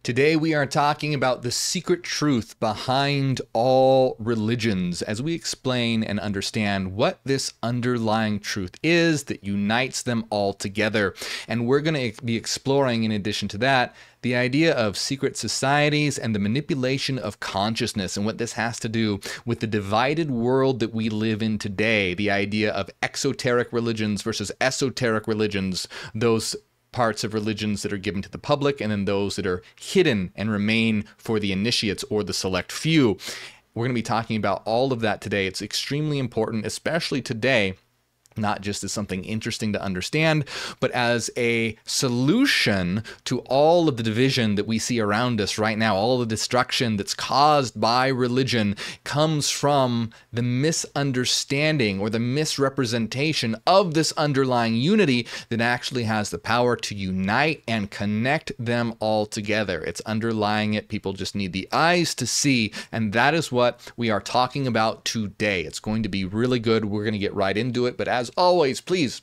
Today we are talking about the secret truth behind all religions as we explain and understand what this underlying truth is that unites them all together. And we're going to be exploring, in addition to that, the idea of secret societies and the manipulation of consciousness and what this has to do with the divided world that we live in today. The idea of exoteric religions versus esoteric religions, those parts of religions that are given to the public, and then those that are hidden and remain for the initiates or the select few. We're going to be talking about all of that today. It's extremely important, especially today, not just as something interesting to understand, but as a solution to all of the division that we see around us right now. All of the destruction that's caused by religion comes from the misunderstanding or the misrepresentation of this underlying unity that actually has the power to unite and connect them all together. It's underlying it. People just need the eyes to see, and that is what we are talking about today. It's going to be really good. We're going to get right into it, but as always, please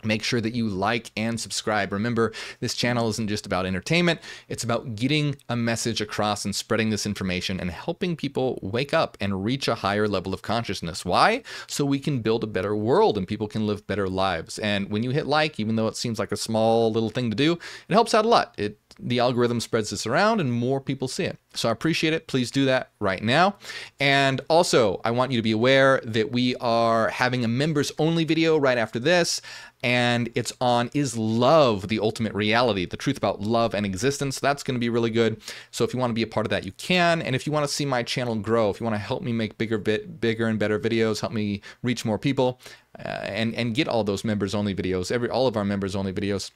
make sure that you like and subscribe. Remember, this channel isn't just about entertainment. It's about getting a message across and spreading this information and helping people wake up and reach a higher level of consciousness. Why? So we can build a better world and people can live better lives. And when you hit like, even though it seems like a small little thing to do, it helps out a lot. The algorithm spreads this around and more people see it. So I appreciate it. Please do that right now. And also, I want you to be aware that we are having a members only video right after this. And it's on Is Love the Ultimate Reality? The truth about love and existence. That's going to be really good. So if you want to be a part of that, you can. And if you want to see my channel grow, if you want to help me make bigger and better videos, help me reach more people, and get all those members only videos, all of our members only videos,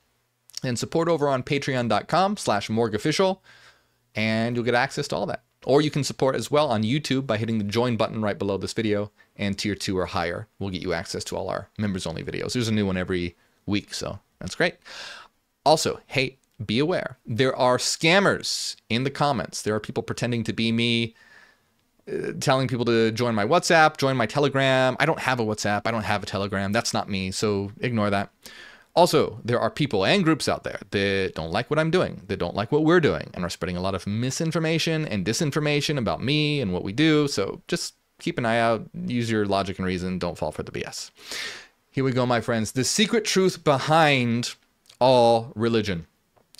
and support over on patreon.com/MorgueOfficial, and you'll get access to all that. Or you can support as well on YouTube by hitting the join button right below this video, and tier 2 or higher will get you access to all our members only videos. There's a new one every week, so that's great. Also, hey, be aware, there are scammers in the comments. There are people pretending to be me, telling people to join my WhatsApp, join my Telegram. I don't have a WhatsApp. I don't have a Telegram. That's not me, so ignore that. Also, there are people and groups out there that don't like what I'm doing, that don't like what we're doing, and are spreading a lot of misinformation and disinformation about me and what we do. So just keep an eye out, use your logic and reason, don't fall for the BS. Here we go, my friends. The secret truth behind all religion.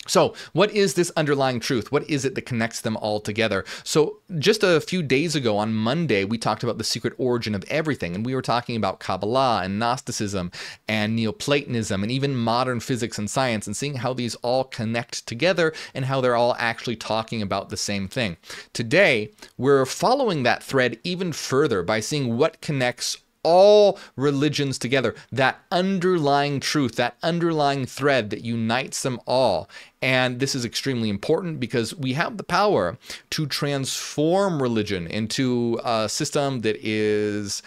So what is this underlying truth? What is it that connects them all together? So just a few days ago on Monday, we talked about the secret origin of everything. And we were talking about Kabbalah and Gnosticism and Neoplatonism and even modern physics and science, and seeing how these all connect together and how they're all actually talking about the same thing. Today, we're following that thread even further by seeing what connects all religions together, that underlying truth, that underlying thread that unites them all. And this is extremely important because we have the power to transform religion into a system that is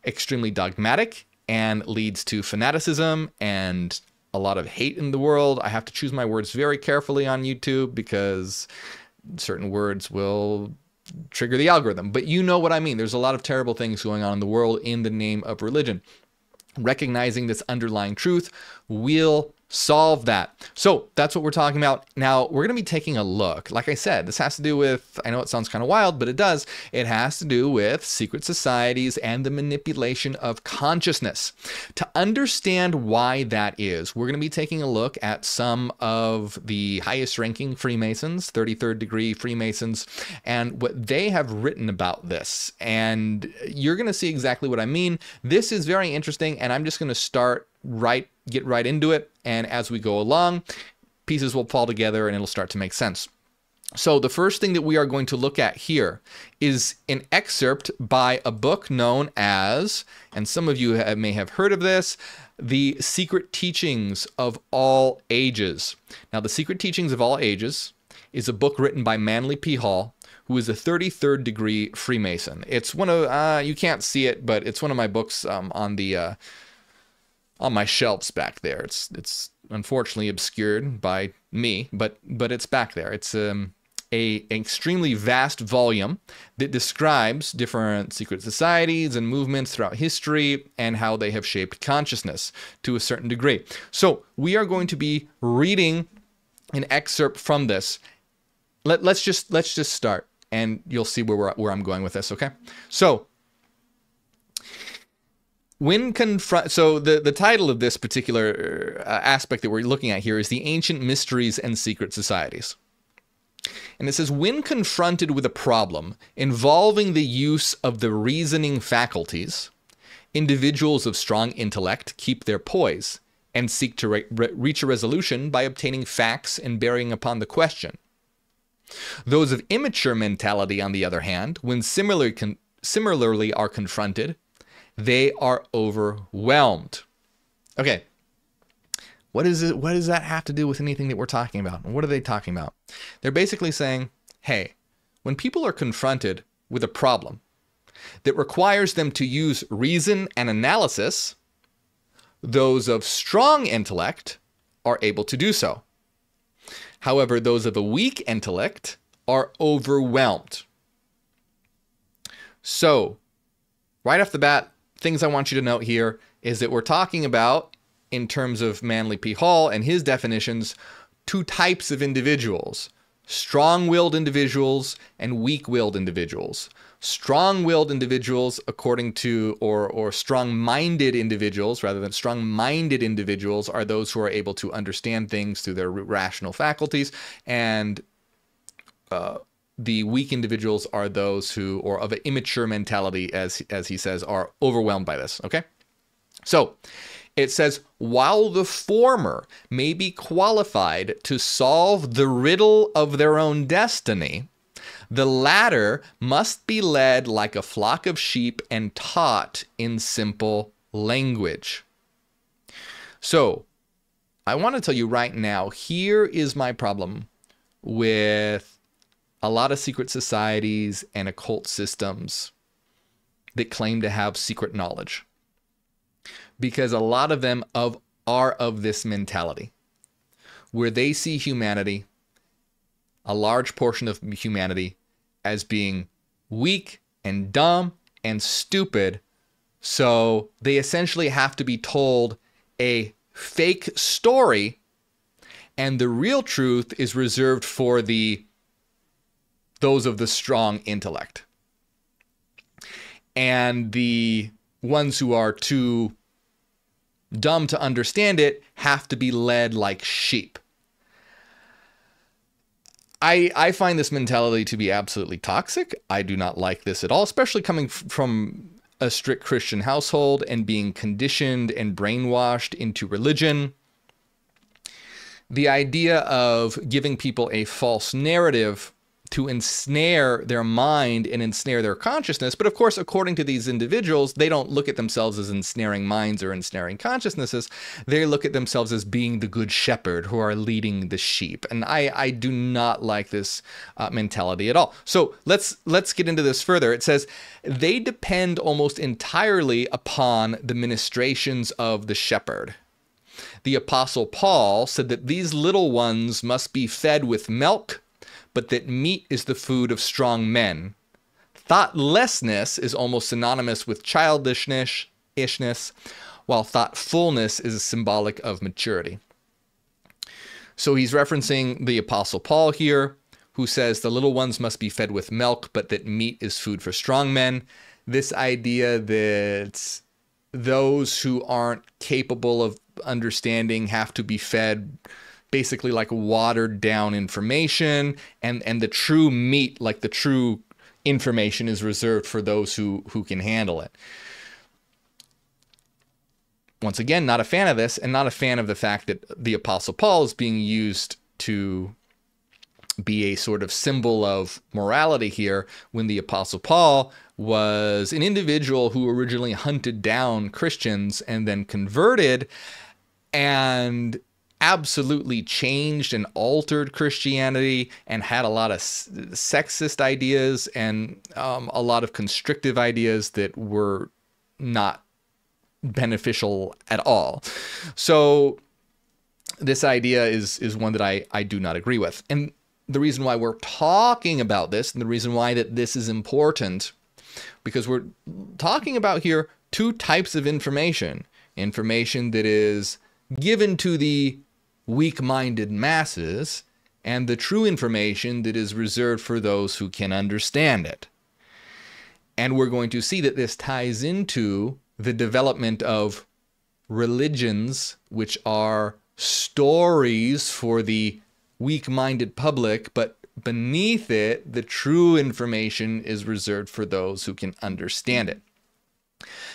extremely dogmatic and leads to fanaticism and a lot of hate in the world. I have to choose my words very carefully on YouTube because certain words will trigger the algorithm, but you know what I mean. There's a lot of terrible things going on in the world in the name of religion. Recognizing this underlying truth will solve that. So that's what we're talking about. Now we're going to be taking a look. Like I said, this has to do with, I know it sounds kind of wild, but it does. It has to do with secret societies and the manipulation of consciousness. To understand why that is, we're going to be taking a look at some of the highest ranking Freemasons, 33rd degree Freemasons, and what they have written about this. And you're going to see exactly what I mean. This is very interesting, and I'm just going to get right into it. And as we go along, pieces will fall together and it'll start to make sense. So the first thing that we are going to look at here is an excerpt by a book known as, and some of you may have heard of this, The Secret Teachings of All Ages. Now, The Secret Teachings of All Ages is a book written by Manly P. Hall, who is a 33rd degree Freemason. It's one of, you can't see it, but it's one of my books on my shelves back there. It's unfortunately obscured by me, but it's back there. It's a extremely vast volume that describes different secret societies and movements throughout history and how they have shaped consciousness to a certain degree. So we are going to be reading an excerpt from this. let's just start, and you'll see where I'm going with this. Okay, so the title of this particular aspect that we're looking at here is the Ancient Mysteries and Secret Societies. And it says, when confronted with a problem involving the use of the reasoning faculties, individuals of strong intellect keep their poise and seek to reach a resolution by obtaining facts and bearing upon the question. Those of immature mentality, on the other hand, when similarly are confronted, they are overwhelmed. Okay. What does that have to do with anything that we're talking about? What are they talking about? They're basically saying, hey, when people are confronted with a problem that requires them to use reason and analysis, those of strong intellect are able to do so. However, those of a weak intellect are overwhelmed. So, right off the bat, things I want you to note here is that we're talking about, in terms of Manly P. Hall and his definitions, two types of individuals: strong-willed individuals and weak-willed individuals. Strong-willed individuals, according to, or strong-minded individuals, rather than strong-minded individuals, are those who are able to understand things through their rational faculties, and the weak individuals are those who, or of an immature mentality, as he says, are overwhelmed by this. Okay? So, it says, while the former may be qualified to solve the riddle of their own destiny, the latter must be led like a flock of sheep and taught in simple language. So, I want to tell you right now, here is my problem with a lot of secret societies and occult systems that claim to have secret knowledge. Because a lot of them are of this mentality, where they see humanity, a large portion of humanity, as being weak and dumb and stupid. So they essentially have to be told a fake story, and the real truth is reserved for those of the strong intellect. And the ones who are too dumb to understand it have to be led like sheep. I find this mentality to be absolutely toxic. I do not like this at all, especially coming from a strict Christian household and being conditioned and brainwashed into religion. The idea of giving people a false narrative to ensnare their mind and ensnare their consciousness. But of course, according to these individuals, they don't look at themselves as ensnaring minds or ensnaring consciousnesses. They look at themselves as being the good shepherd who are leading the sheep. And I do not like this mentality at all. So let's get into this further. It says, they depend almost entirely upon the ministrations of the shepherd. The Apostle Paul said that these little ones must be fed with milk, but that meat is the food of strong men. Thoughtlessness is almost synonymous with childishness, while thoughtfulness is symbolic of maturity. So he's referencing the Apostle Paul here, who says the little ones must be fed with milk, but that meat is food for strong men. This idea that those who aren't capable of understanding have to be fed basically like watered down information, and the true meat, like the true information, is reserved for those who can handle it. Once again, not a fan of this, and not a fan of the fact that the Apostle Paul is being used to be a sort of symbol of morality here, when the Apostle Paul was an individual who originally hunted down Christians and then converted and absolutely changed and altered Christianity, and had a lot of sexist ideas and a lot of constrictive ideas that were not beneficial at all. So this idea is one that I do not agree with. And the reason why we're talking about this, and the reason why that this is important, because we're talking about here two types of information. Information that is given to the weak-minded masses, and the true information that is reserved for those who can understand it. And we're going to see that this ties into the development of religions, which are stories for the weak-minded public, but beneath it, the true information is reserved for those who can understand it.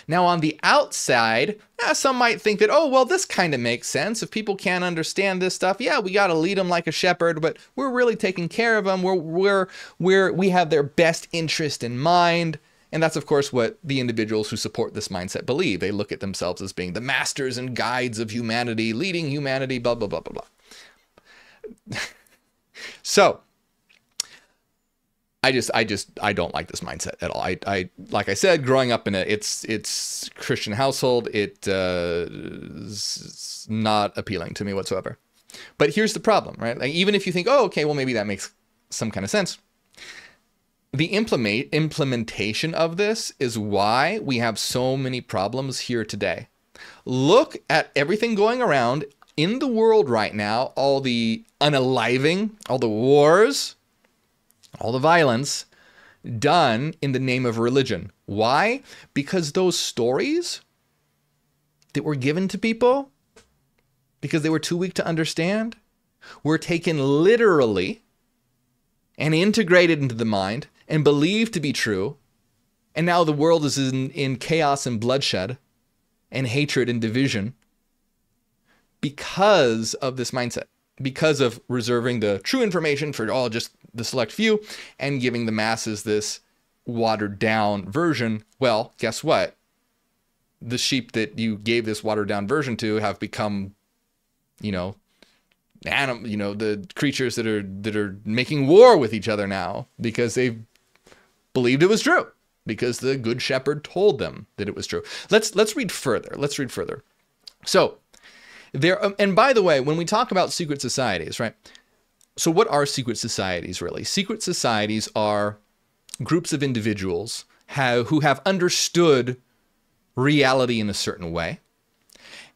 Now, on the outside, some might think that, oh, well, this kind of makes sense. If people can't understand this stuff, yeah, we got to lead them like a shepherd, but we're really taking care of them. We have their best interest in mind. And that's, of course, what the individuals who support this mindset believe. They look at themselves as being the masters and guides of humanity, leading humanity, blah, blah, blah, blah, blah. So, I don't like this mindset at all. I like I said, growing up in it's Christian household, it's not appealing to me whatsoever. But here's the problem, right? Like, even if you think, oh, okay, well, maybe that makes some kind of sense. The implementation of this is why we have so many problems here today. Look at everything going around in the world right now, all the unaliving, all the wars, all the violence done in the name of religion. Why? Because those stories that were given to people, because they were too weak to understand, were taken literally and integrated into the mind and believed to be true. And now the world is in chaos and bloodshed and hatred and division because of this mindset, because of reserving the true information for all just the select few and giving the masses this watered down version. Well, guess what? The sheep that you gave this watered down version to have become, the creatures that are making war with each other now because they believed it was true, because the good shepherd told them that it was true. Let's read further. So there, and by the way, when we talk about secret societies, right? So what are secret societies really? Secret societies are groups of individuals who have understood reality in a certain way,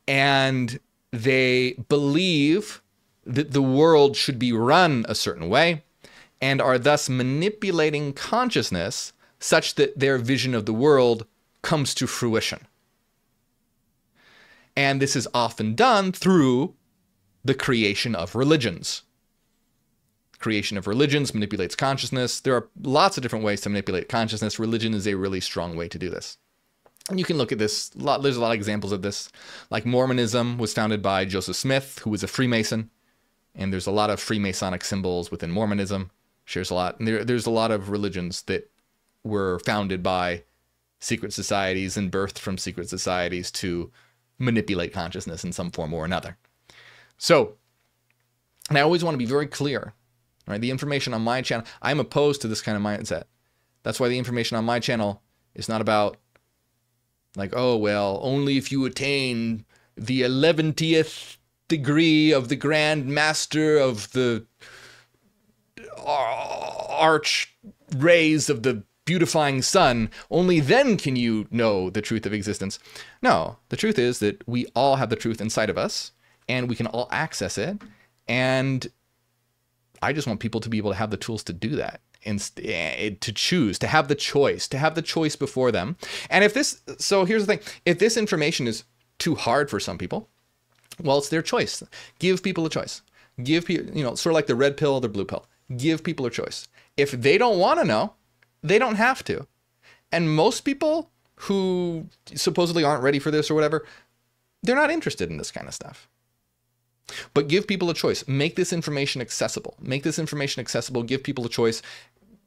and they believe that the world should be run a certain way, and are thus manipulating consciousness such that their vision of the world comes to fruition. And this is often done through the creation of religions. Creation of religions manipulates consciousness. There are lots of different ways to manipulate consciousness. Religion is a really strong way to do this. And you can look at this, there's a lot of examples of this. Like Mormonism was founded by Joseph Smith, who was a Freemason. And there's a lot of Freemasonic symbols within Mormonism. Shares a lot. And there's a lot of religions that were founded by secret societies and birthed from secret societies to manipulate consciousness in some form or another. So, and I always want to be very clear, right? The information on my channel, I'm opposed to this kind of mindset. That's why the information on my channel is not about like, oh, well, only if you attain the 11th degree of the Grand Master of the arch rays of the beautifying sun, only then can you know the truth of existence. No, the truth is that we all have the truth inside of us, and we can all access it. And I just want people to be able to have the tools to do that, and to choose, to have the choice before them. And so here's the thing, if this information is too hard for some people, well, it's their choice. Give people a choice. Give people, sort of like the red pill or the blue pill. Give people a choice. If they don't want to know, they don't have to. And most people who supposedly aren't ready for this or whatever, they're not interested in this kind of stuff. But give people a choice. Make this information accessible. Give people a choice.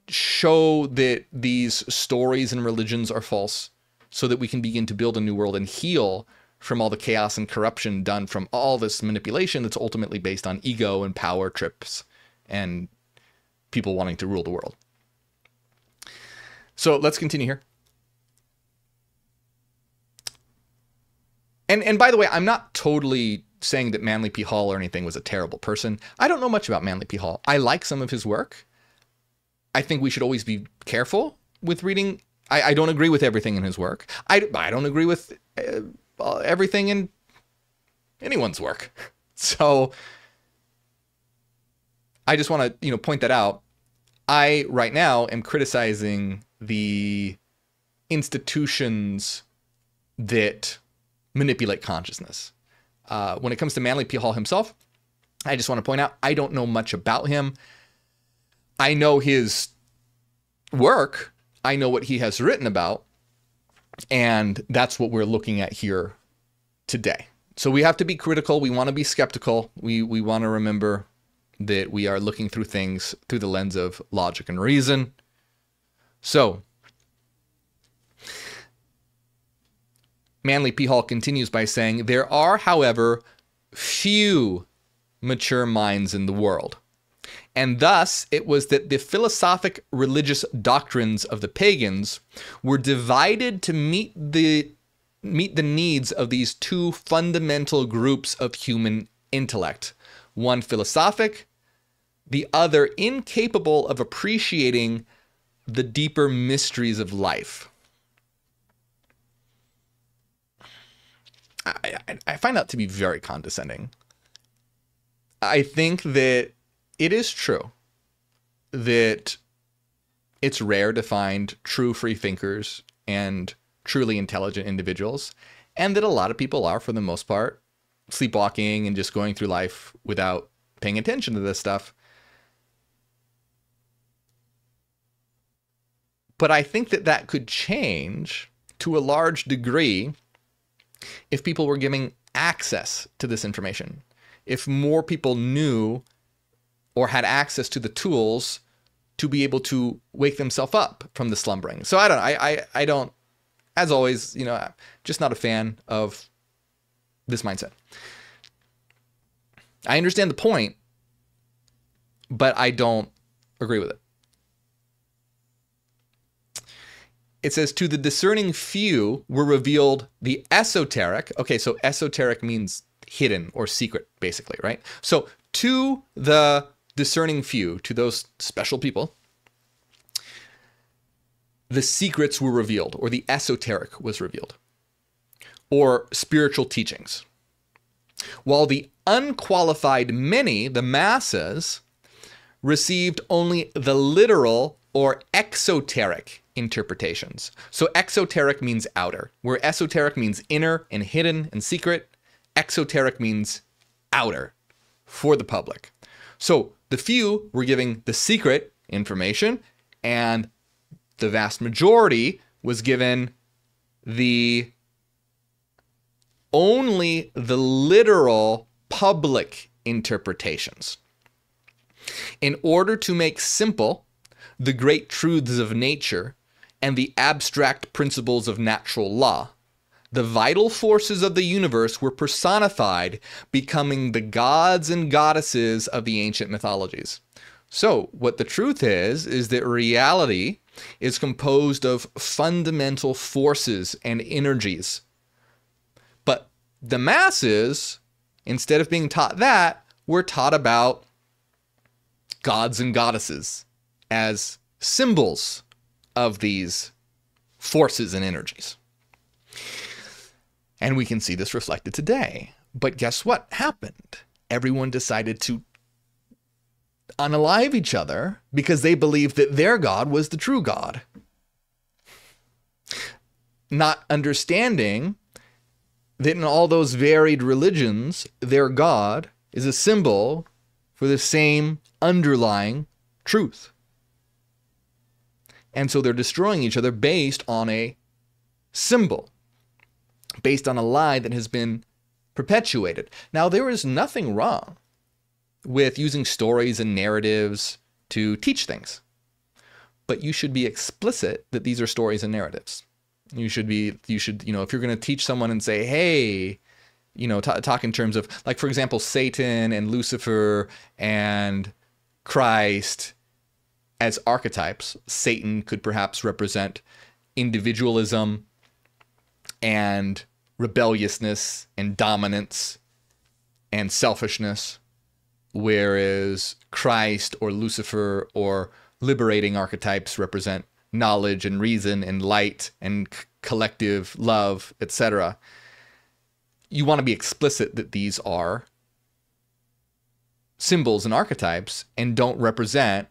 Show that these stories and religions are false so that we can begin to build a new world and heal from all the chaos and corruption done from all this manipulation that's ultimately based on ego and power trips and people wanting to rule the world. So let's continue here. And by the way, I'm not totally saying that Manly P. Hall or anything was a terrible person. I don't know much about Manly P. Hall. I like some of his work. I think we should always be careful with reading. I don't agree with everything in his work. I don't agree with everything in anyone's work. So I just want to, point that out. I, right now, am criticizing the institutions that manipulate consciousness. When it comes to Manly P. Hall himself, I just want to point out, I don't know much about him. I know his work. I know what he has written about. And that's what we're looking at here today. So we have to be critical. We want to be skeptical. We want to remember that we are looking through things through the lens of logic and reason. So Manly P. Hall continues by saying, there are, however, few mature minds in the world. And thus it was that the philosophic religious doctrines of the pagans were divided to meet the needs of these two fundamental groups of human intellect. One philosophic, the other incapable of appreciating the deeper mysteries of life. I find that to be very condescending. I think that it is true that it's rare to find true free thinkers and truly intelligent individuals, and that a lot of people are, for the most part, sleepwalking and just going through life without paying attention to this stuff. But I think that that could change to a large degree if people were giving access to this information. If more people knew or had access to the tools to be able to wake themselves up from the slumbering. So I don't, as always, just not a fan of this mindset. I understand the point, but I don't agree with it. It says, to the discerning few were revealed the esoteric. Okay, so esoteric means hidden or secret, basically, right? So to the discerning few, to those special people, the secrets were revealed, or the esoteric was revealed, or spiritual teachings. While the unqualified many, the masses, received only the literal or exoteric interpretations. So exoteric means outer, where esoteric means inner and hidden and secret. Exoteric means outer for the public. So the few were giving the secret information, and the vast majority was given only the literal public interpretations. In order to make simple the great truths of nature and the abstract principles of natural law, the vital forces of the universe were personified, becoming the gods and goddesses of the ancient mythologies. So what the truth is that reality is composed of fundamental forces and energies. But the masses, instead of being taught that, were taught about gods and goddesses as symbols of these forces and energies. And we can see this reflected today. But guess what happened? Everyone decided to unalive each other because they believed that their God was the true God. Not understanding that in all those varied religions, their God is a symbol for the same underlying truth. And so they're destroying each other based on a symbol, based on a lie that has been perpetuated. Now, there is nothing wrong with using stories and narratives to teach things, but you should be explicit that these are stories and narratives. You should, if you're going to teach someone and say, hey, talk in terms of, like, for example, Satan and Lucifer and Christ as archetypes. Satan could perhaps represent individualism and rebelliousness and dominance and selfishness, whereas Christ or Lucifer or liberating archetypes represent knowledge and reason and light and collective love, etc. You want to be explicit that these are symbols and archetypes and don't represent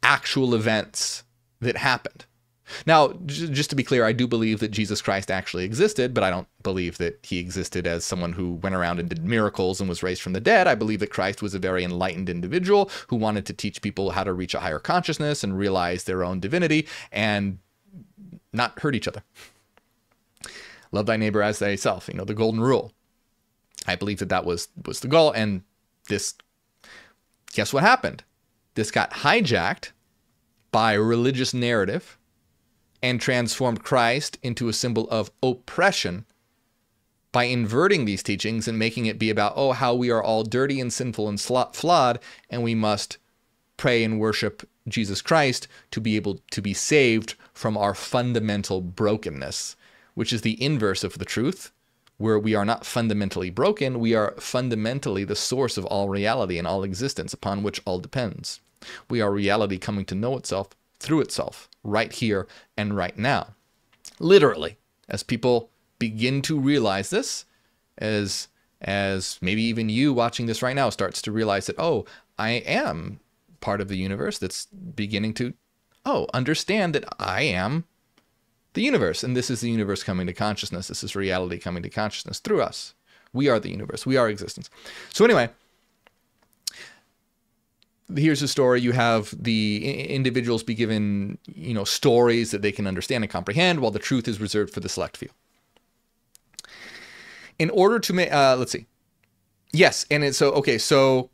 actual events that happened. Now, just to be clear, I do believe that Jesus Christ actually existed, but I don't believe that he existed as someone who went around and did miracles and was raised from the dead. I believe that Christ was a very enlightened individual who wanted to teach people how to reach a higher consciousness and realize their own divinity and not hurt each other. Love thy neighbor as thyself, the golden rule. I believe that was the goal, and this, guess what happened? This got hijacked by a religious narrative and transformed Christ into a symbol of oppression by inverting these teachings and making it be about, how we are all dirty and sinful and flawed, and we must pray and worship Jesus Christ to be able to be saved from our fundamental brokenness, which is the inverse of the truth, where we are not fundamentally broken, we are fundamentally the source of all reality and all existence upon which all depends. We are reality coming to know itself through itself, right here and right now. Literally, as people begin to realize this, as maybe even you watching this right now starts to realize that, I am part of the universe that's beginning to, understand that I am the universe, and this is the universe coming to consciousness. This is reality coming to consciousness through us. We are the universe. We are existence. So anyway, here's a story. You have the individuals be given, stories that they can understand and comprehend, while the truth is reserved for the select few. In order to make, let's see. Yes, and it's so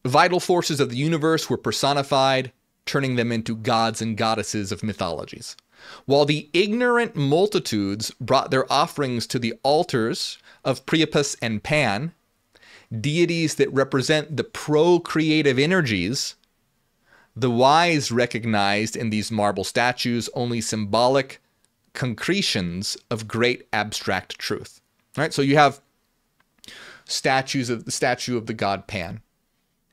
vital forces of the universe were personified, turning them into gods and goddesses of mythologies. While the ignorant multitudes brought their offerings to the altars of Priapus and Pan, deities that represent the procreative energies, the wise recognized in these marble statues only symbolic concretions of great abstract truth. All right, so you have statues of the statue of the god Pan,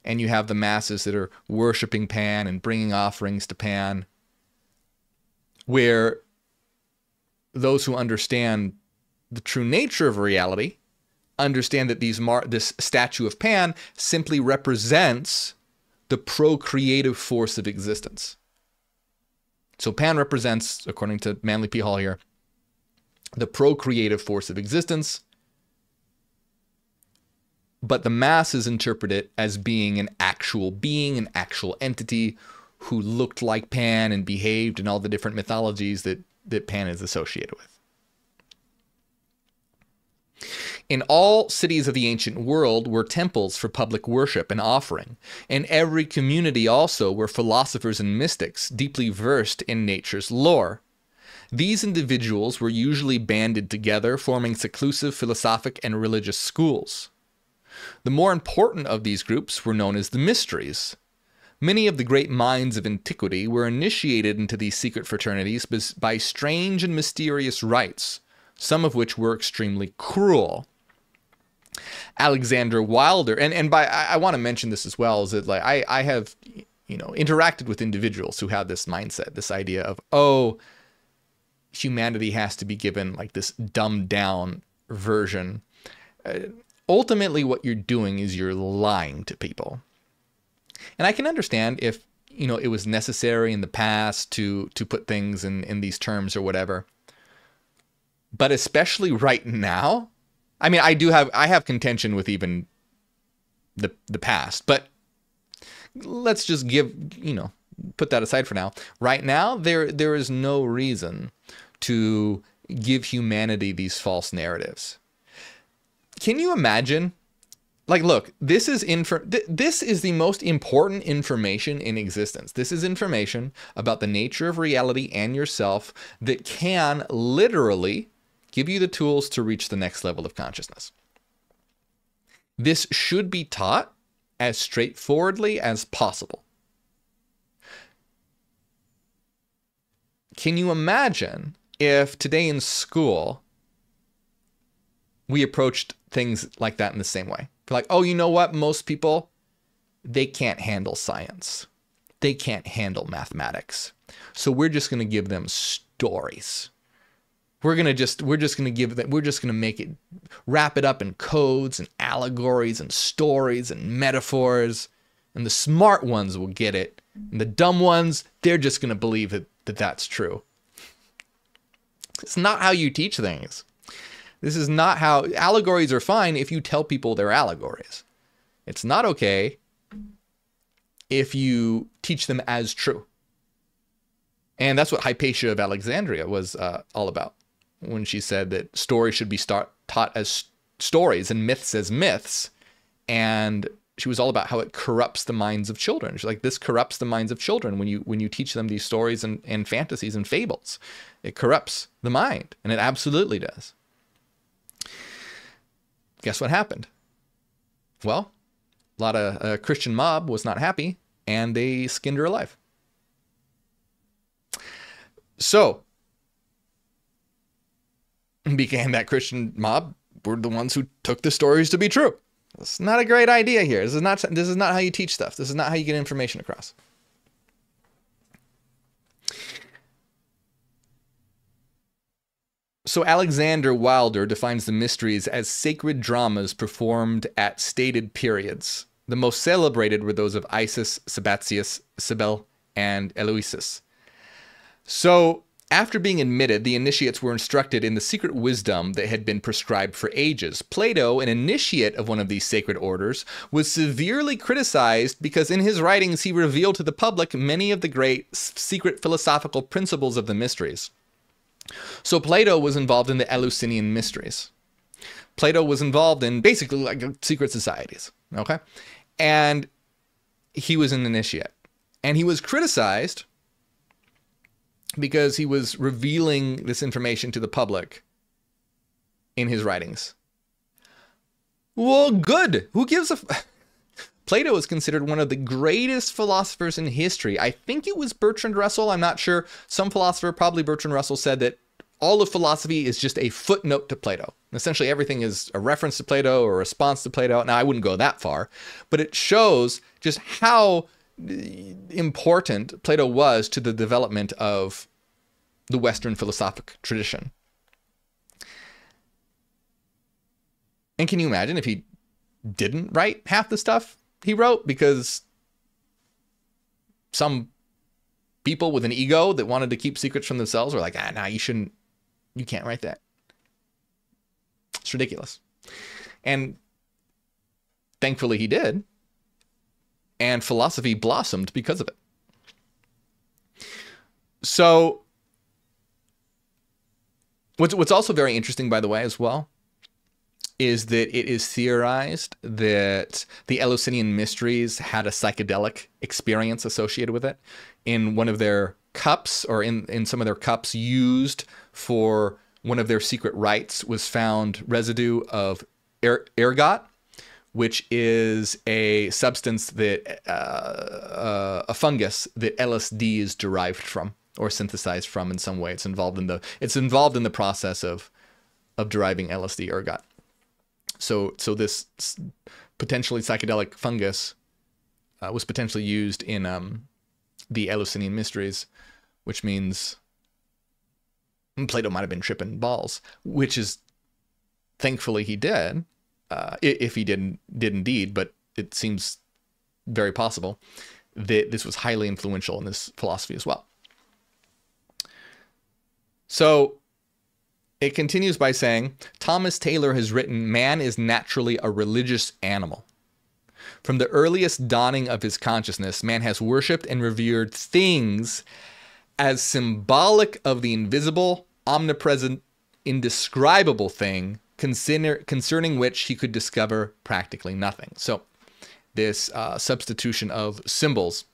and you have the masses that are worshiping Pan and bringing offerings to Pan, where those who understand the true nature of reality understand that this statue of Pan simply represents the procreative force of existence. So Pan represents, according to Manly P. Hall here, the procreative force of existence, but the masses interpret it as being, an actual entity who looked like Pan and behaved in all the different mythologies that Pan is associated with. In all cities of the ancient world were temples for public worship and offering. In every community also were philosophers and mystics deeply versed in nature's lore. These individuals were usually banded together, forming seclusive philosophic and religious schools. The more important of these groups were known as the mysteries. Many of the great minds of antiquity were initiated into these secret fraternities by strange and mysterious rites, some of which were extremely cruel. Alexander Wilder, and I want to mention this as well, is that I have interacted with individuals who have this mindset, this idea of, humanity has to be given like this dumbed down version. Ultimately, what you're doing is you're lying to people. And I can understand if, it was necessary in the past to put things in these terms or whatever. But especially right now, I mean, I have contention with even the past, but let's just put that aside for now. Right now, there is no reason to give humanity these false narratives. Can you imagine? Look, this is the most important information in existence. This is information about the nature of reality and yourself that can literally give you the tools to reach the next level of consciousness. This should be taught as straightforwardly as possible. Can you imagine if today in school we approached things like that in the same way? Like, you know what? Most people, they can't handle science. They can't handle mathematics. So we're just going to give them stories. we're just gonna make it, wrap it up in codes and allegories and stories and metaphors, and the smart ones will get it, and the dumb ones, they're just gonna believe that that's true. It's not how you teach things. This is not how, allegories are fine if you tell people they're allegories. It's not okay if you teach them as true. And that's what Hypatia of Alexandria was all about, when she said that stories should be taught as stories and myths as myths. And she was all about how it corrupts the minds of children. She's like, this corrupts the minds of children when you teach them these stories and fantasies and fables. It corrupts the mind, and it absolutely does. Guess what happened? Well, a lot of Christian mob was not happy, and they skinned her alive. So, began that Christian mob were the ones who took the stories to be true. It's not a great idea here. This is not how you teach stuff. This is not how you get information across. So Alexander Wilder defines the mysteries as sacred dramas performed at stated periods. The most celebrated were those of Isis, Sabathius, Cybele, and Eleusis. So, after being admitted, the initiates were instructed in the secret wisdom that had been prescribed for ages. Plato, an initiate of one of these sacred orders, was severely criticized because in his writings he revealed to the public many of the great secret philosophical principles of the mysteries. So Plato was involved in the Eleusinian mysteries. Plato was involved in basically like secret societies, okay? And he was an initiate. And he was criticized because he was revealing this information to the public in his writings. Well, good. Who gives a... Plato is considered one of the greatest philosophers in history. I think it was Bertrand Russell. I'm not sure. Some philosopher, probably Bertrand Russell, said that all of philosophy is just a footnote to Plato. Essentially, everything is a reference to Plato or a response to Plato. Now, I wouldn't go that far, but it shows just how important Plato was to the development of the Western philosophic tradition. And can you imagine if he didn't write half the stuff he wrote because some people with an ego that wanted to keep secrets from themselves were like, nah, you can't write that. It's ridiculous. And thankfully he did. And philosophy blossomed because of it. So what's also very interesting, by the way, as well, is that it is theorized that the Eleusinian mysteries had a psychedelic experience associated with it. In one of their cups, or in some of their cups used for one of their secret rites, was found residue of ergot, which is a substance that, a fungus that LSD is derived from or synthesized from in some way. It's involved in the process of deriving LSD ergot. So this potentially psychedelic fungus was potentially used in the Eleusinian mysteries, which means Plato might have been tripping balls, which is thankfully he did, if he did indeed, but it seems very possible that this was highly influential in this philosophy as well. So it continues by saying, Thomas Taylor has written, man is naturally a religious animal. From the earliest dawning of his consciousness, man has worshipped and revered things as symbolic of the invisible, omnipresent, indescribable thing concerning which he could discover practically nothing. So this substitution of symbols.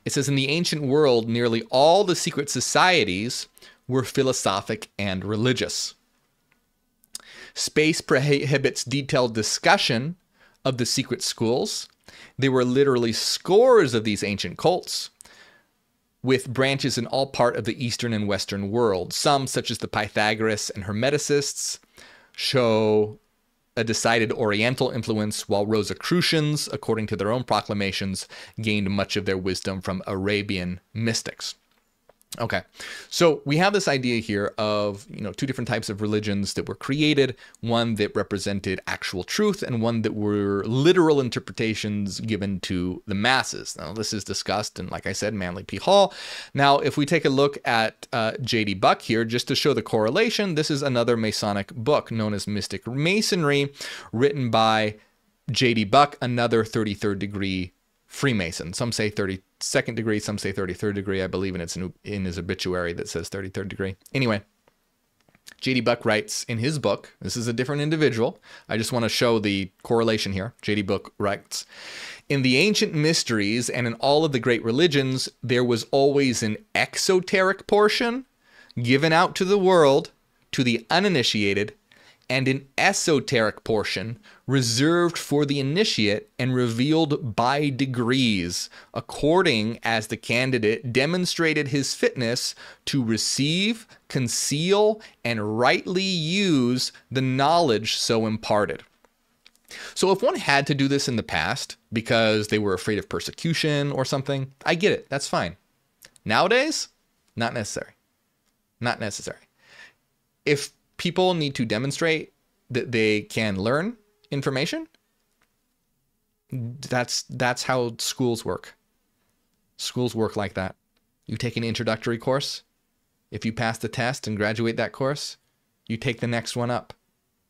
It says, in the ancient world, nearly all the secret societies were philosophic and religious. Space prohibits detailed discussion of the secret schools. There were literally scores of these ancient cults, with branches in all part of the Eastern and Western world. Some, such as the Pythagoras and Hermeticists, show a decided Oriental influence, while Rosicrucians, according to their own proclamations, gained much of their wisdom from Arabian mystics. Okay, so we have this idea here of, two different types of religions that were created, one that represented actual truth and one that were literal interpretations given to the masses. Now, this is discussed in, like I said, Manly P. Hall. Now, if we take a look at J.D. Buck here, just to show the correlation, this is another Masonic book known as Mystic Masonry, written by J.D. Buck, another 33rd degree Freemason. Some say 32nd degree, some say 33rd degree. I believe in his obituary that says 33rd degree. Anyway, J.D. Buck writes in his book, this is a different individual. I just want to show the correlation here. J.D. Buck writes, in the ancient mysteries and in all of the great religions, there was always an exoteric portion given out to the world, to the uninitiated, and an esoteric portion reserved for the initiate and revealed by degrees, according as the candidate demonstrated his fitness to receive, conceal, and rightly use the knowledge so imparted. So if one had to do this in the past because they were afraid of persecution or something, I get it. That's fine. Nowadays, not necessary. Not necessary. If people need to demonstrate that they can learn information, that's how schools work. Schools work like that. You take an introductory course. If you pass the test and graduate that course, you take the next one up.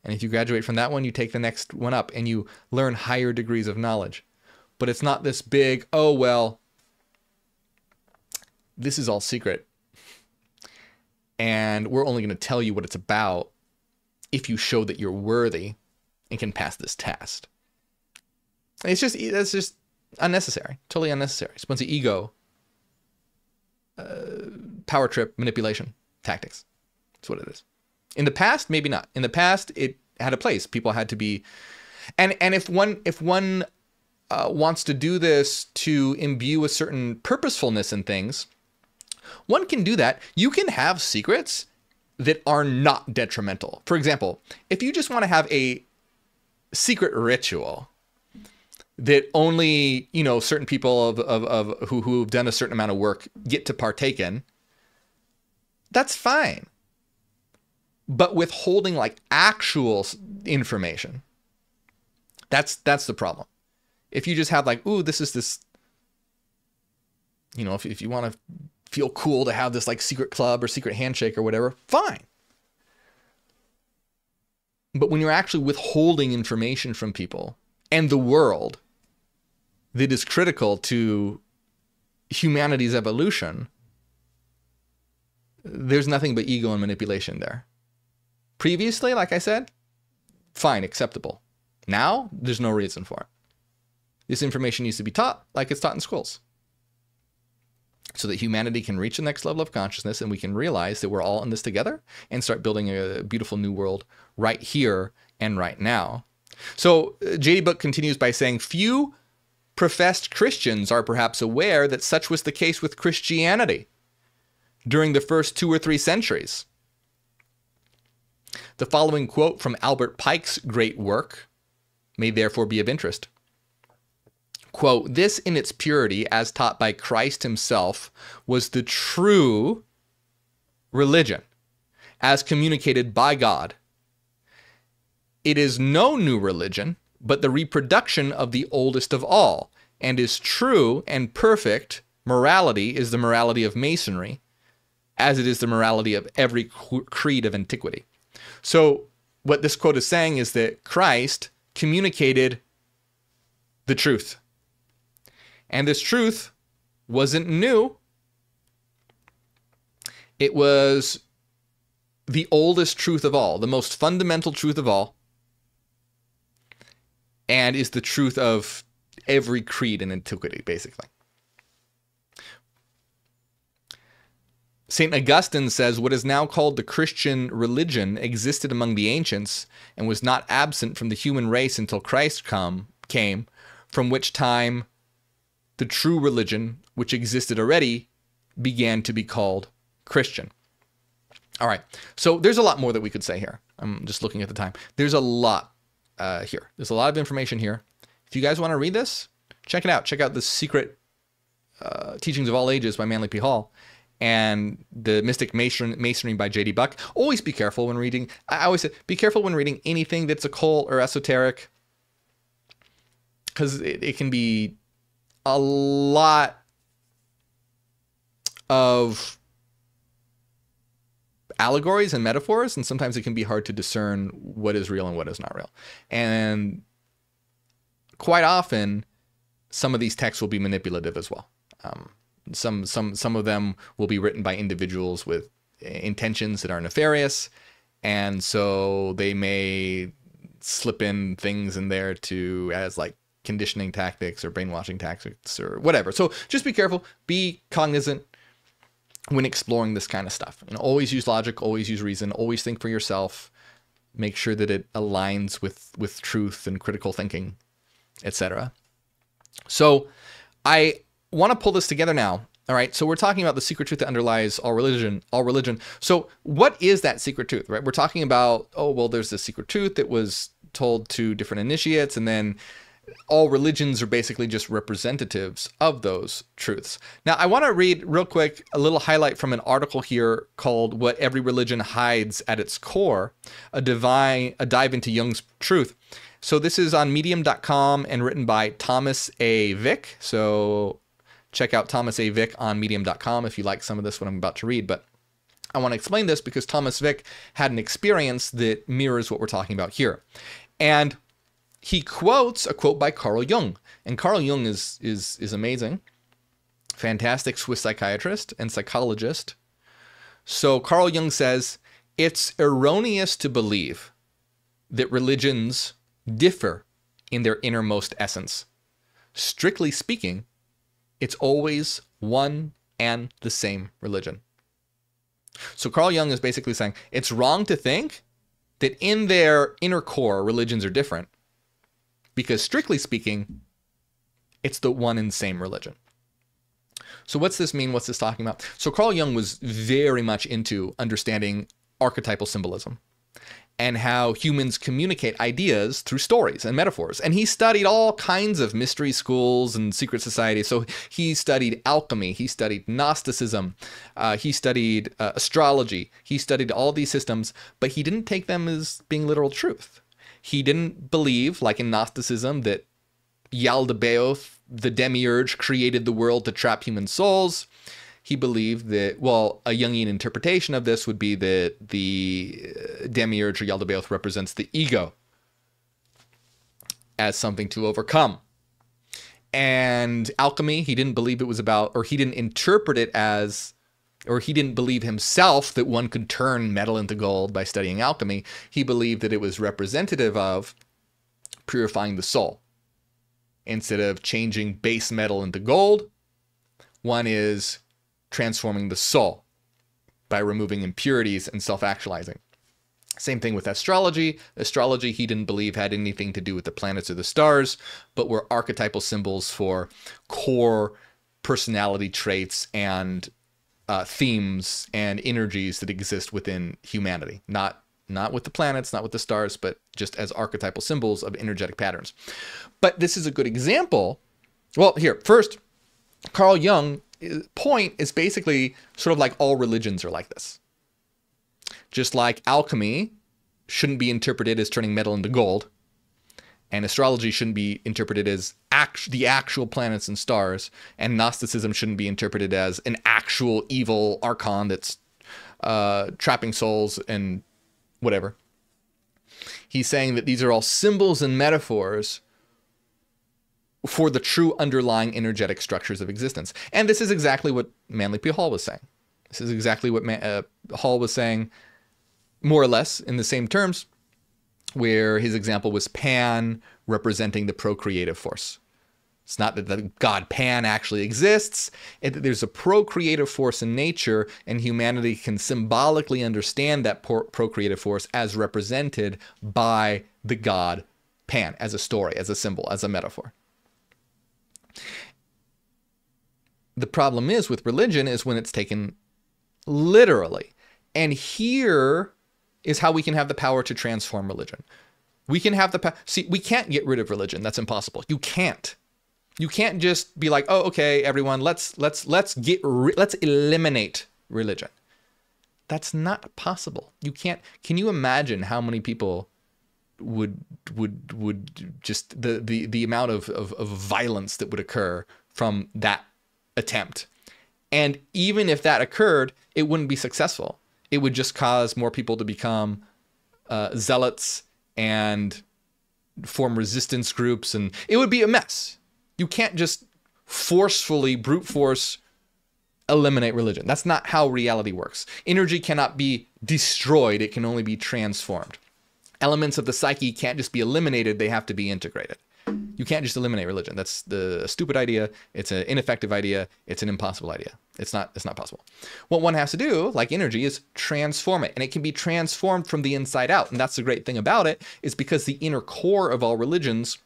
And if you graduate from that one, you take the next one up and you learn higher degrees of knowledge. But it's not this big, oh, well, this is all secret, and we're only going to tell you what it's about if you show that you're worthy and can pass this test. That's just unnecessary, totally unnecessary. It's a bunch of ego, power trip, manipulation tactics. That's what it is. In the past, maybe not. In the past, it had a place. People had to be, and if one wants to do this to imbue a certain purposefulness in things, one can do that. You can have secrets that are not detrimental. For example, if you just want to have a secret ritual that only, certain people who've done a certain amount of work get to partake in, that's fine. But withholding like actual information, that's the problem. If you just have like, ooh, this is this, if you want to feel cool to have this like secret club or secret handshake or whatever, fine. But when you're actually withholding information from people and the world that is critical to humanity's evolution, there's nothing but ego and manipulation there. Previously, like I said, fine, acceptable. Now, there's no reason for it. This information needs to be taught like it's taught in schools, so that humanity can reach the next level of consciousness and we can realize that we're all in this together and start building a beautiful new world right here and right now. So J.D. Buck continues by saying, few professed Christians are perhaps aware that such was the case with Christianity during the first 2 or 3 centuries. The following quote from Albert Pike's great work may therefore be of interest. Quote, this in its purity, as taught by Christ himself, was the true religion, as communicated by God. It is no new religion, but the reproduction of the oldest of all, and is true and perfect. Morality is the morality of Masonry, as it is the morality of every creed of antiquity. So what this quote is saying is that Christ communicated the truth. And this truth wasn't new. It was the oldest truth of all, the most fundamental truth of all, and is the truth of every creed in antiquity, basically. St. Augustine says, what is now called the Christian religion existed among the ancients and was not absent from the human race until Christ came, from which time the true religion, which existed already, began to be called Christian. All right, so there's a lot more that we could say here. I'm just looking at the time. There's a lot here. There's a lot of information here. If you guys want to read this, check it out. Check out the Secret Teachings of All Ages by Manly P. Hall. and the Mystic Masonry by J.D. Buck. Always be careful when reading. I always say, be careful when reading anything that's occult or esoteric, because it can be a lot of allegories and metaphors, and sometimes it can be hard to discern what is real and what is not real. And quite often, some of these texts will be manipulative as well. Some of them will be written by individuals with intentions that are nefarious, and so they may slip in things in there as like conditioning tactics or brainwashing tactics or whatever. So just be careful, be cognizant when exploring this kind of stuff. And always use logic, always use reason, always think for yourself. Make sure that it aligns with truth and critical thinking, etc. So I want to pull this together now. All right, so we're talking about the secret truth that underlies all religion. So what is that secret truth, right? We're talking about, oh, well, there's this secret truth that was told to different initiates, and then all religions are basically just representatives of those truths. Now, I want to read real quick a little highlight from an article here called "What Every Religion Hides at Its Core, a dive into Jung's truth." So this is on medium.com and written by Thomas A. Vick. So check out Thomas A. Vick on medium.com if you like some of this, what I'm about to read. But I want to explain this because Thomas Vick had an experience that mirrors what we're talking about here. And he quotes a quote by Carl Jung. And Carl Jung is amazing. Fantastic Swiss psychiatrist and psychologist. So Carl Jung says, "It's erroneous to believe that religions differ in their innermost essence. Strictly speaking, it's always one and the same religion." So Carl Jung is basically saying it's wrong to think that in their inner core religions are different, because strictly speaking, it's the one and same religion. So what's this mean? What's this talking about? So Carl Jung was very much into understanding archetypal symbolism and how humans communicate ideas through stories and metaphors. And he studied all kinds of mystery schools and secret societies. So he studied alchemy, he studied Gnosticism, he studied astrology, he studied all these systems, but he didn't take them as being literal truth. He didn't believe, like in Gnosticism, that Yaldabaoth, the demiurge, created the world to trap human souls. He believed that, well, a Jungian interpretation of this would be that the demiurge or Yaldabaoth represents the ego as something to overcome. And alchemy, he didn't believe it was about, or he didn't interpret it as, or he didn't believe himself that one could turn metal into gold by studying alchemy. He believed that it was representative of purifying the soul. Instead of changing base metal into gold, one is transforming the soul by removing impurities and self-actualizing. Same thing with astrology. Astrology, he didn't believe had anything to do with the planets or the stars, but were archetypal symbols for core personality traits and themes and energies that exist within humanity. Not with the planets, not with the stars, but just as archetypal symbols of energetic patterns. But this is a good example. Well, here, first, Carl Jung point is basically sort of like all religions are like this. Just like alchemy shouldn't be interpreted as turning metal into gold, and astrology shouldn't be interpreted as the actual planets and stars, and Gnosticism shouldn't be interpreted as an actual evil archon that's trapping souls and whatever. He's saying that these are all symbols and metaphors for the true underlying energetic structures of existence. And this is exactly what Manly P. Hall was saying. This is exactly what Hall was saying, more or less in the same terms, where his example was Pan representing the procreative force. It's not that the god Pan actually exists. There's a procreative force in nature, and humanity can symbolically understand that procreative force as represented by the god Pan, as a story, as a symbol, as a metaphor. The problem is with religion is when it's taken literally. And here is how we can have the power to transform religion. We can have the power. See, we can't get rid of religion. That's impossible. You can't. You can't just be like, oh, okay, everyone, let's eliminate religion. That's not possible. You can't. Can you imagine how many people would just the amount of violence that would occur from that attempt? And even if that occurred, it wouldn't be successful. It would just cause more people to become zealots and form resistance groups, and it would be a mess. You can't just forcefully, brute force, eliminate religion. That's not how reality works. Energy cannot be destroyed. It can only be transformed. Elements of the psyche can't just be eliminated. They have to be integrated. You can't just eliminate religion. That's a stupid idea. It's an ineffective idea. It's an impossible idea. It's not possible. What one has to do, like energy, is transform it. And it can be transformed from the inside out. And that's the great thing about it, is because the inner core of all religions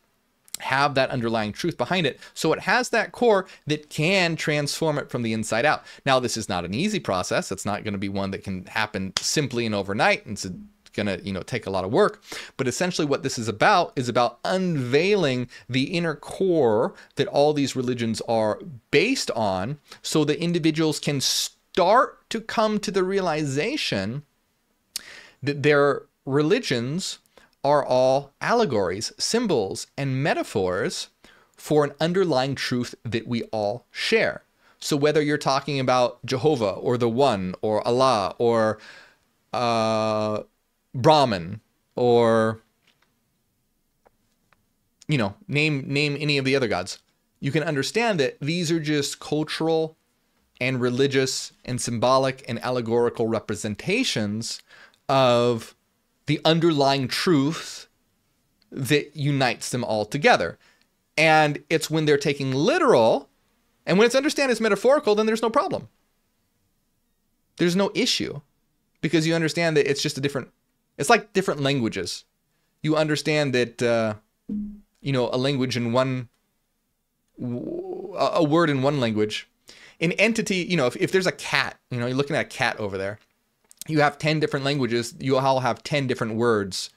have that underlying truth behind it. So it has that core that can transform it from the inside out. Now, this is not an easy process. It's not going to be one that can happen simply and overnight. It's going to, take a lot of work. But essentially what this is about unveiling the inner core that all these religions are based on, so that individuals can start to come to the realization that their religions are all allegories, symbols, and metaphors for an underlying truth that we all share. So whether you're talking about Jehovah or the One or Allah or Brahman or, name any of the other gods, you can understand that these are just cultural and religious and symbolic and allegorical representations of the underlying truth that unites them all together. And it's when they're taking literal, and when it's understood as metaphorical, then there's no problem. There's no issue, because you understand that it's it's like different languages. You understand that, a language in a word in one language, an entity, if there's a cat, you're looking at a cat over there, you have 10 different languages, you all have 10 different words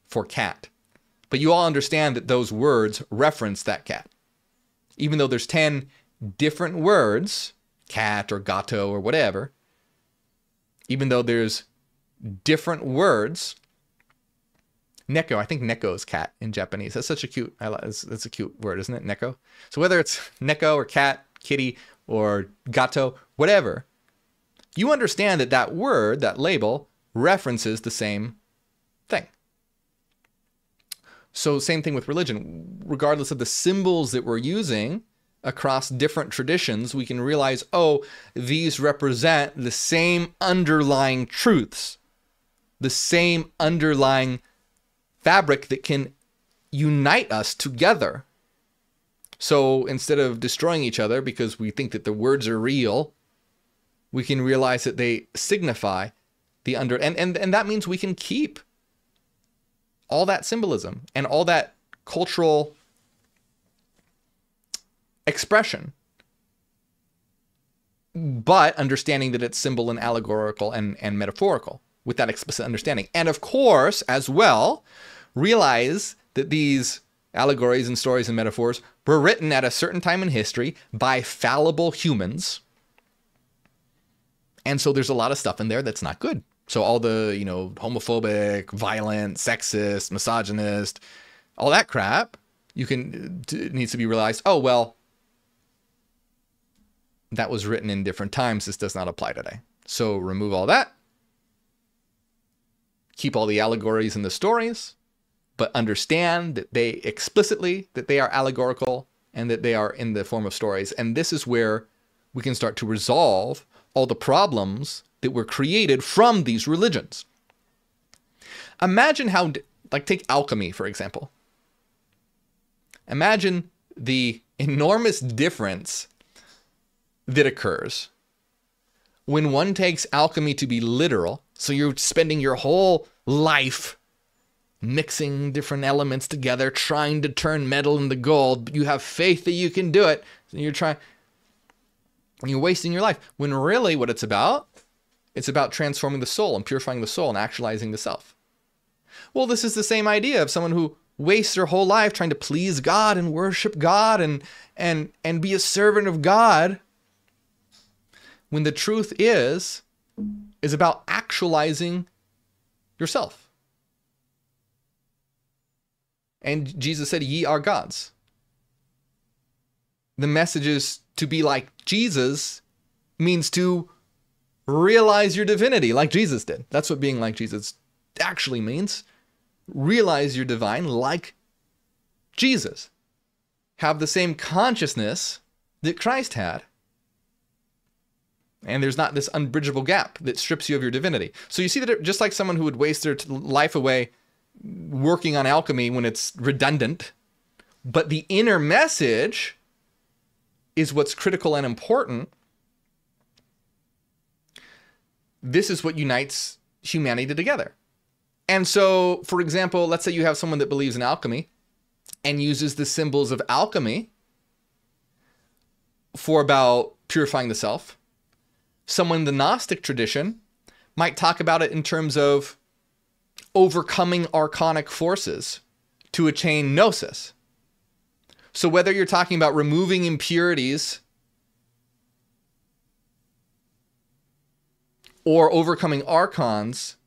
for cat. But you all understand that those words reference that cat. Even though there's 10 different words, cat or gato or whatever, even though there's different words, neko, I think neko is cat in Japanese. That's such a cute, that's a cute word, isn't it? Neko. So whether it's neko or cat, kitty, or gato, whatever, you understand that that word, that label, references the same thing. So same thing with religion. Regardless of the symbols that we're using across different traditions, we can realize, oh, these represent the same underlying truths, the same underlying fabric that can unite us together. So instead of destroying each other because we think that the words are real, we can realize that they signify the and that means we can keep all that symbolism and all that cultural expression, but understanding that it's symbol and allegorical and metaphorical with that explicit understanding. And of course, as well, realize that these allegories and stories and metaphors were written at a certain time in history by fallible humans. And so there's a lot of stuff in there that's not good. So all the, homophobic, violent, sexist, misogynist, all that crap, needs to be realized, oh, well, that was written in different times. This does not apply today. So remove all that. Keep all the allegories and the stories, but understand that they are allegorical and that they are in the form of stories. And this is where we can start to resolve all the problems that were created from these religions. Imagine how, take alchemy, for example. Imagine the enormous difference that occurs when one takes alchemy to be literal. So you're spending your whole life mixing different elements together, trying to turn metal into gold, but you have faith that you can do it. So you're wasting your life. When really what it's about transforming the soul and purifying the soul and actualizing the self. Well, this is the same idea of someone who waste their whole life trying to please God and worship God and be a servant of God, when the truth is about actualizing yourself. And Jesus said, ye are gods. The message is to be like Jesus means to realize your divinity like Jesus did. That's what being like Jesus actually means. Realize your divine like Jesus. Have the same consciousness that Christ had. And there's not this unbridgeable gap that strips you of your divinity. So you see that just like someone who would waste their life away working on alchemy when it's redundant, but the inner message is what's critical and important. This is what unites humanity together. And so, for example, let's say you have someone that believes in alchemy and uses the symbols of alchemy for about purifying the self. Someone in the Gnostic tradition might talk about it in terms of overcoming archonic forces to attain gnosis. So whether you're talking about removing impurities or overcoming archons,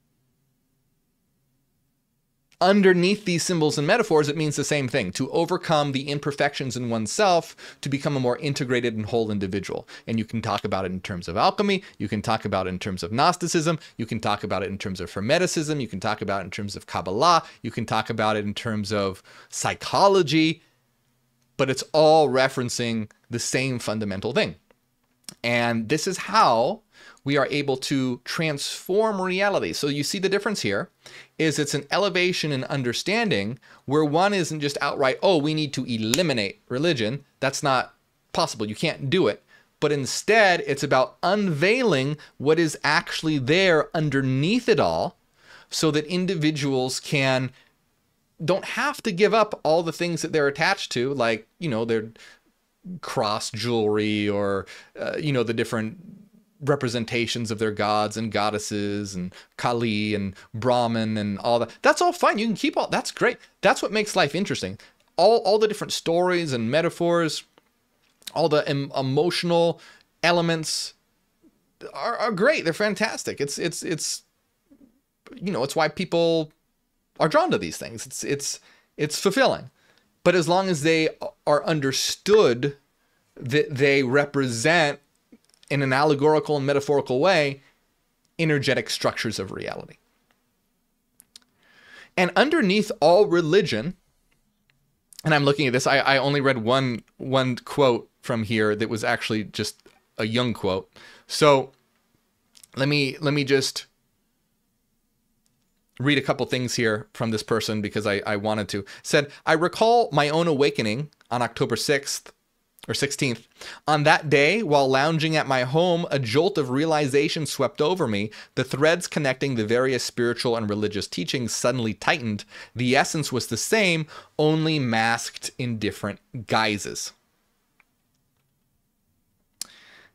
underneath these symbols and metaphors, it means the same thing: to overcome the imperfections in oneself to become a more integrated and whole individual. And you can talk about it in terms of alchemy, you can talk about it in terms of Gnosticism, you can talk about it in terms of Hermeticism, you can talk about it in terms of Kabbalah, you can talk about it in terms of psychology, but it's all referencing the same fundamental thing. And this is how we are able to transform reality. So you see the difference here is it's an elevation in understanding where one isn't just outright, oh, we need to eliminate religion. That's not possible. You can't do it. But instead, it's about unveiling what is actually there underneath it all so that individuals don't have to give up all the things that they're attached to, like, their cross jewelry or, the different representations of their gods and goddesses and Kali and Brahman and all that. That's all fine. You can keep all, that's great. That's what makes life interesting. All the different stories and metaphors, all the emotional elements are great. They're fantastic. It's why people are drawn to these things. It's fulfilling. But as long as they are understood that they represent, in an allegorical and metaphorical way, energetic structures of reality. And underneath all religion, and I'm looking at this, I only read one quote from here that was actually just a Jung quote. So let me just read a couple things here from this person because I wanted to. It said, I recall my own awakening on October 6th, or 16th. On that day, while lounging at my home, a jolt of realization swept over me. The threads connecting the various spiritual and religious teachings suddenly tightened. The essence was the same, only masked in different guises.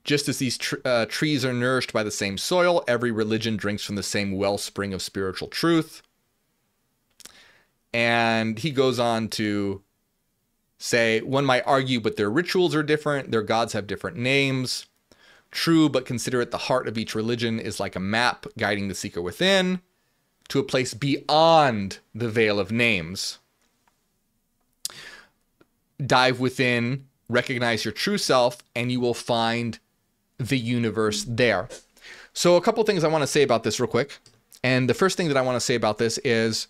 Just as these trees are nourished by the same soil, every religion drinks from the same wellspring of spiritual truth. And he goes on to say, one might argue, but their rituals are different, their gods have different names. True, but consider it the heart of each religion is like a map guiding the seeker within to a place beyond the veil of names. Dive within, recognize your true self, and you will find the universe there. So a couple things I want to say about this real quick. And the first thing that I want to say about this is,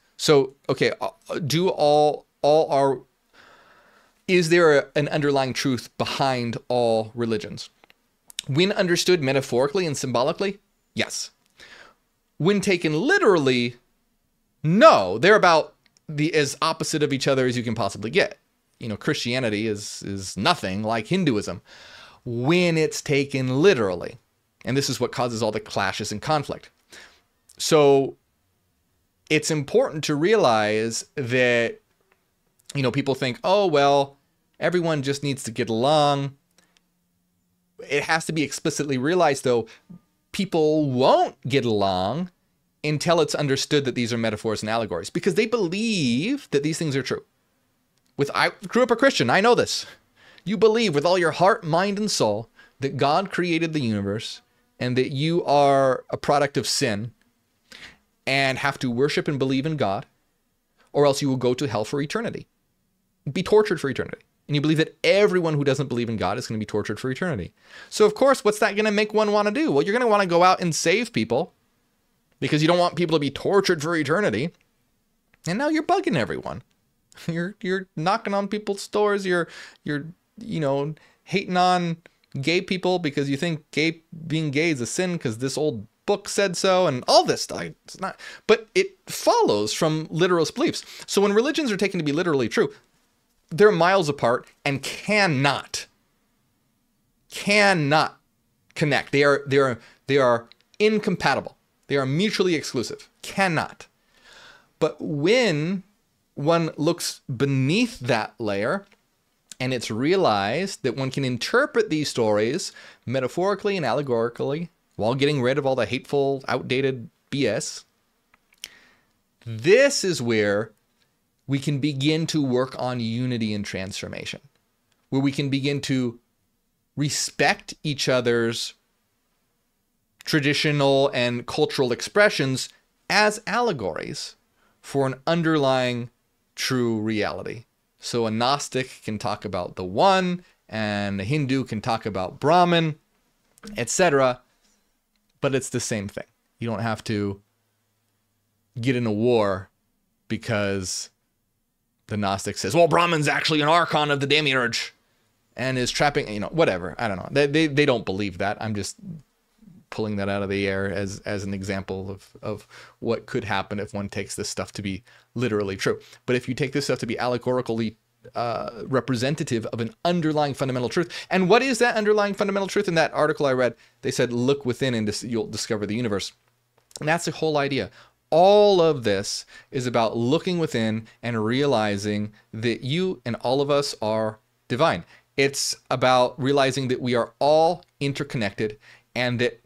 is there an underlying truth behind all religions? When understood metaphorically and symbolically, yes. When taken literally, no. They're about as opposite of each other as you can possibly get. Christianity is nothing like Hinduism when it's taken literally. And this is what causes all the clashes and conflict. So it's important to realize that people think, oh, well, everyone just needs to get along. It has to be explicitly realized, though, people won't get along until it's understood that these are metaphors and allegories, because they believe that these things are true. I grew up a Christian. I know this. You believe with all your heart, mind, and soul that God created the universe and that you are a product of sin and have to worship and believe in God, or else you will go to hell for eternity, be tortured for eternity. And you believe that everyone who doesn't believe in God is going to be tortured for eternity. So of course, what's that going to make one want to do? Well, you're going to want to go out and save people because you don't want people to be tortured for eternity. And now you're bugging everyone. You're knocking on people's doors. You're hating on gay people because you think being gay is a sin because this old book said so, and all this stuff. It's not, but it follows from literalist beliefs. So when religions are taken to be literally true, they're miles apart and cannot connect. They are incompatible. They are mutually exclusive. Cannot. But when one looks beneath that layer, and it's realized that one can interpret these stories metaphorically and allegorically while getting rid of all the hateful, outdated BS, this is where we can begin to work on unity and transformation, where we can begin to respect each other's traditional and cultural expressions as allegories for an underlying true reality. So a Gnostic can talk about the one, and a Hindu can talk about Brahman, etc. But it's the same thing. You don't have to get in a war because the Gnostic says, well, Brahman's actually an archon of the demiurge and is trapping, whatever. I don't know. They don't believe that. I'm just pulling that out of the air as an example of what could happen if one takes this stuff to be literally true. But if you take this stuff to be allegorically representative of an underlying fundamental truth, and what is that underlying fundamental truth? In that article I read, they said, look within and you'll discover the universe. And that's the whole idea. All of this is about looking within and realizing that you and all of us are divine. It's about realizing that we are all interconnected and that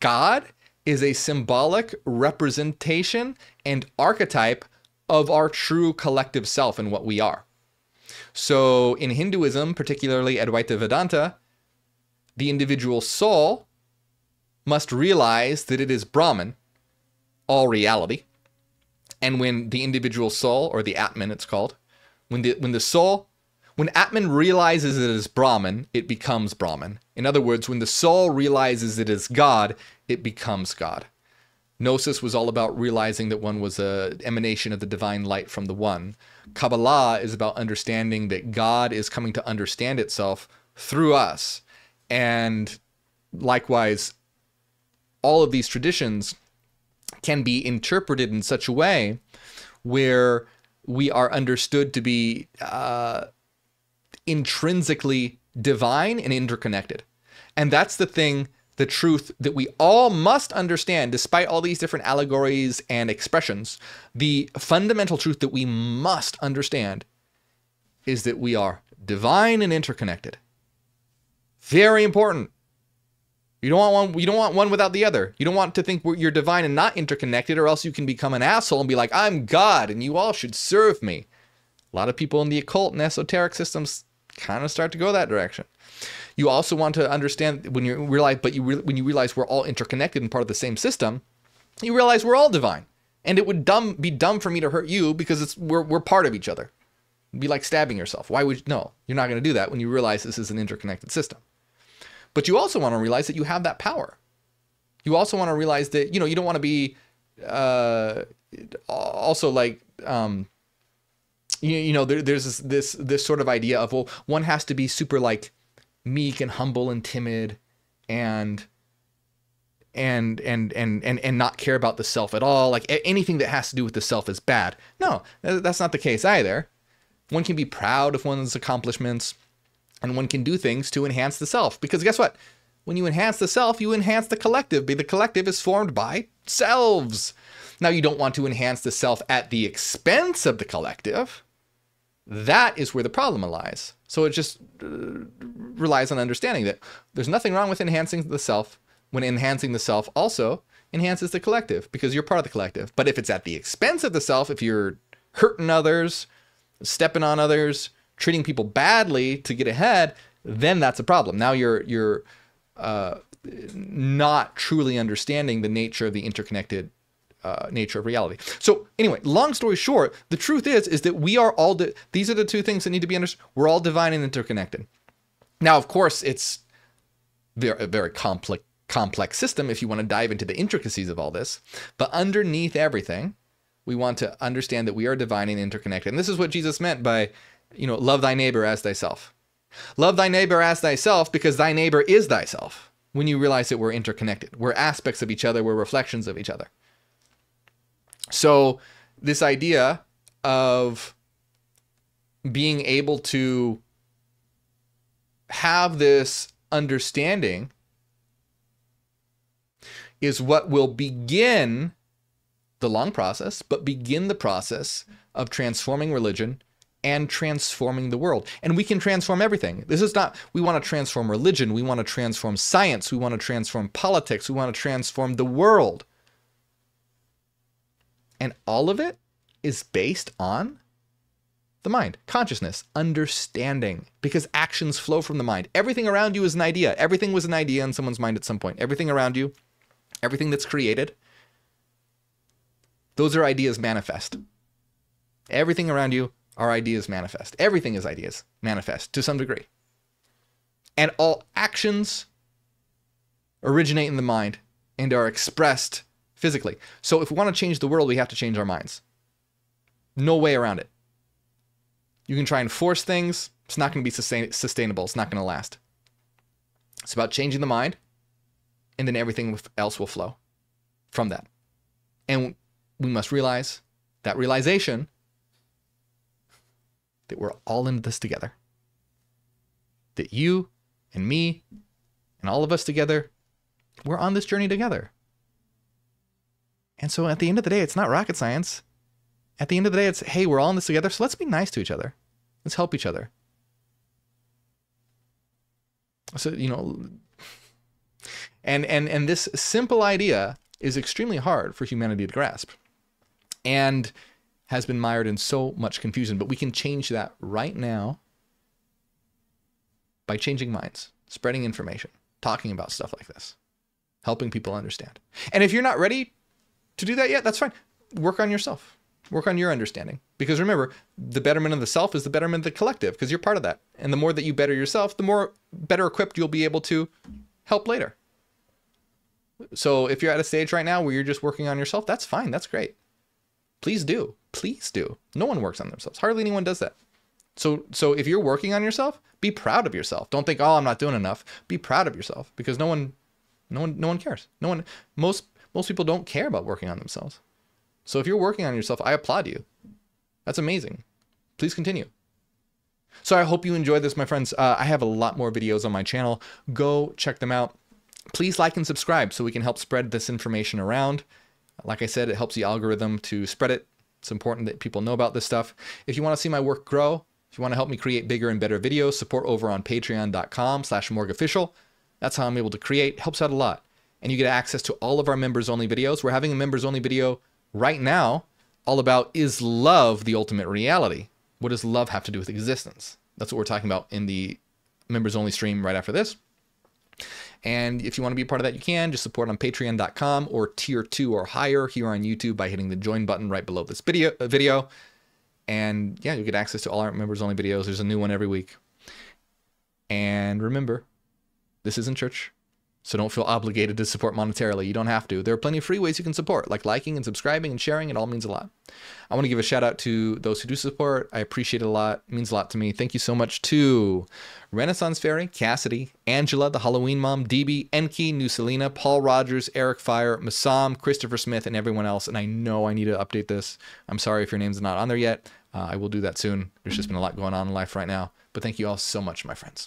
God is a symbolic representation and archetype of our true collective self and what we are. So in Hinduism, particularly Advaita Vedanta, the individual soul must realize that it is Brahman, all reality. And when the individual soul, or the Atman it's called, when Atman realizes it is Brahman, it becomes Brahman. In other words, when the soul realizes it is God, it becomes God. Gnosis was all about realizing that one was an emanation of the divine light from the one. Kabbalah is about understanding that God is coming to understand itself through us. And likewise, all of these traditions can be interpreted in such a way where we are understood to be intrinsically divine and interconnected. And that's the truth that we all must understand, despite all these different allegories and expressions. The fundamental truth that we must understand is that we are divine and interconnected. Very important. You don't want one without the other. You don't want to think you're divine and not interconnected, or else you can become an asshole and be like, I'm God and you all should serve me. A lot of people in the occult and esoteric systems kind of start to go that direction. You also want to understand when you realize we're all interconnected and part of the same system, you realize we're all divine. And it would be dumb for me to hurt you because we're part of each other. It'd be like stabbing yourself. Why would no? You're not going to do that when you realize this is an interconnected system. But you also want to realize that you have that power. You also want to realize that you don't want to be also like there's this sort of idea of, well, one has to be super like meek and humble and timid and not care about the self at all. Like anything that has to do with the self is bad. No, that's not the case either. One can be proud of one's accomplishments, and one can do things to enhance the self. Because guess what? When you enhance the self, you enhance the collective. The collective is formed by selves. Now, you don't want to enhance the self at the expense of the collective. That is where the problem lies. So it just relies on understanding that there's nothing wrong with enhancing the self when enhancing the self also enhances the collective because you're part of the collective. But if it's at the expense of the self, if you're hurting others, stepping on others, treating people badly to get ahead, then that's a problem. Now you're not truly understanding the nature of the interconnected nature of reality. So anyway, long story short, the truth is that we are all, these are the two things that need to be understood. We're all divine and interconnected. Now, of course, it's a very complex system if you want to dive into the intricacies of all this. But underneath everything, we want to understand that we are divine and interconnected. And this is what Jesus meant by, love thy neighbor as thyself. Love thy neighbor as thyself because thy neighbor is thyself. When you realize that we're interconnected, we're aspects of each other, we're reflections of each other. So this idea of being able to have this understanding is what will begin the long process, but begin the process of transforming religion and transforming the world. And we can transform everything. This is not, we want to transform religion. We want to transform science. We want to transform politics. We want to transform the world. And all of it is based on the mind, consciousness, understanding, because actions flow from the mind. Everything around you is an idea. Everything was an idea in someone's mind at some point. Everything around you, everything that's created, those are ideas manifest. Everything around you are ideas manifest. Everything is ideas manifest to some degree. And all actions originate in the mind and are expressed physically. So if we want to change the world, we have to change our minds. No way around it. You can try and force things. It's not going to be sustainable. It's not going to last. It's about changing the mind, and then everything else will flow from that. And we must realize that realization that we're all in this together. That you and me and all of us together, we're on this journey together. And so at the end of the day, it's not rocket science. At the end of the day, it's, hey, we're all in this together, so let's be nice to each other. Let's help each other. So, and this simple idea is extremely hard for humanity to grasp and has been mired in so much confusion. But we can change that right now by changing minds, spreading information, talking about stuff like this, helping people understand. And if you're not ready to do that yet, that's fine. Work on yourself. Work on your understanding. Because remember, the betterment of the self is the betterment of the collective, because you're part of that. And the more that you better yourself, the more better equipped you'll be able to help later. So if you're at a stage right now where you're just working on yourself, that's fine. That's great. Please do. Please do. No one works on themselves. Hardly anyone does that. So if you're working on yourself, be proud of yourself. Don't think, oh, I'm not doing enough. Be proud of yourself, because no one cares. Most people don't care about working on themselves. So if you're working on yourself, I applaud you. That's amazing. Please continue. So I hope you enjoyed this, my friends. I have a lot more videos on my channel. Go check them out. Please like and subscribe so we can help spread this information around. Like I said, it helps the algorithm to spread it. It's important that people know about this stuff. If you want to see my work grow, if you want to help me create bigger and better videos, support over on patreon.com/MorgueOfficial. That's how I'm able to create. It helps out a lot. And you get access to all of our members-only videos. We're having a members-only video right now all about, is love the ultimate reality? What does love have to do with existence? That's what we're talking about in the members-only stream right after this. And if you want to be a part of that, you can. Just support on patreon.com or tier 2 or higher here on YouTube by hitting the join button right below this video. And yeah, you'll get access to all our members-only videos. There's a new one every week. And remember, this isn't church, so don't feel obligated to support monetarily. You don't have to. There are plenty of free ways you can support, like liking and subscribing and sharing. It all means a lot. I want to give a shout out to those who do support. I appreciate it a lot. It means a lot to me. Thank you so much to Renaissance Fairy, Cassidy, Angela, the Halloween Mom, DB, Enki, New Selena, Paul Rogers, Eric Fire, Masam, Christopher Smith, and everyone else. And I know I need to update this. I'm sorry if your name's not on there yet. I will do that soon. There's just been a lot going on in life right now. But thank you all so much, my friends.